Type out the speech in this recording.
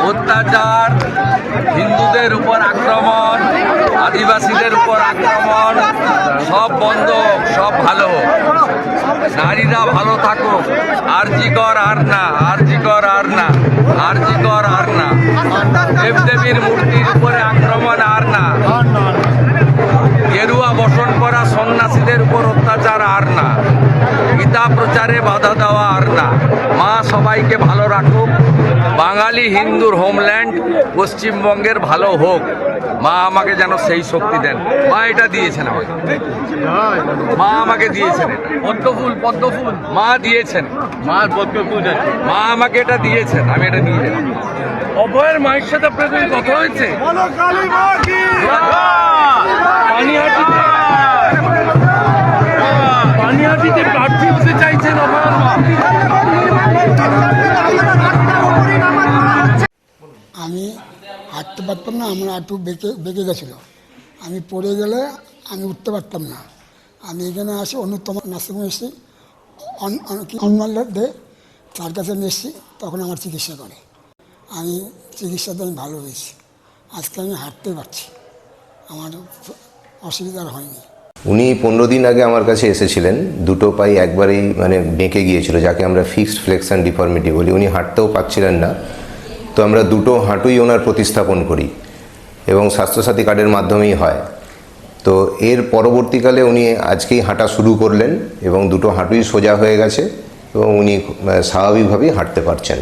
অত্যাচার, হিন্দুদের উপর আক্রমণ, আদিবাসীদের উপর আক্রমণ সব বন্ধ, সব ভালো, নারীরা ভালো থাকুক। আরজি কর আর না, আরজি কর আর না, আরজি কর আর না, দেবদেবীর মূর্তির উপরে আক্রমণ আর না, গেরুয়া বসন করা সন্ন্যাসীদের উপর অত্যাচার আর না, গীতা প্রচারে বাধা দেওয়া আর না। মা সবাইকে ভালো রাখুক। বাঙালি হিন্দুর হোমল্যান্ড পশ্চিমবঙ্গের ভালো হোক। মা আমাকে যেন সেই শক্তি দেন। মা এটা দিয়েছেন আমাকে, মা আমাকে দিয়েছেন, পদ্মফুল, পদ্মফুল মা দিয়েছেন, মা পদ্মফুল, মা আমাকে এটা দিয়েছেন, আমি এটা নিয়ে যাব। অভয়ের মায়ের সাথে আপনাদের কথা হয়েছে? পানিহাটিতে প্রার্থী হতে চাইছেন অভয়ের মা। আমি হাঁটতে পারতাম না, আমার হাঁটু বেঁকে গেছিলো। আমি পড়ে গেলে আমি উঠতে পারতাম না। আমি এখানে আসি অনুত্তম নার্সিংহোমে এসেছি, দে তার কাছে নিয়ে এসেছি, তখন আমার চিকিৎসা করে। আমি চিকিৎসাতে আমি ভালো হয়েছি। আজকে আমি হাঁটতে পারছি, আমার অসুবিধা হয়নি। উনি 15 দিন আগে আমার কাছে এসেছিলেন। দুটো পাই একবারেই বেঁকে গিয়েছিল, যাকে আমরা ফিক্সড ফ্লেক্সন ডিফর্মিটি বলি। উনি হাঁটতেও পারছিলেন না। তো আমরা দুটো হাঁটুই ওনার প্রতিস্থাপন করি এবং স্বাস্থ্যসাথী কার্ডের মাধ্যমেই হয়। তো এর পরবর্তীকালে উনি আজকেই হাঁটা শুরু করলেন এবং দুটো হাঁটুই সোজা হয়ে গেছে এবং উনি স্বাভাবিকভাবেই হাঁটতে পারছেন।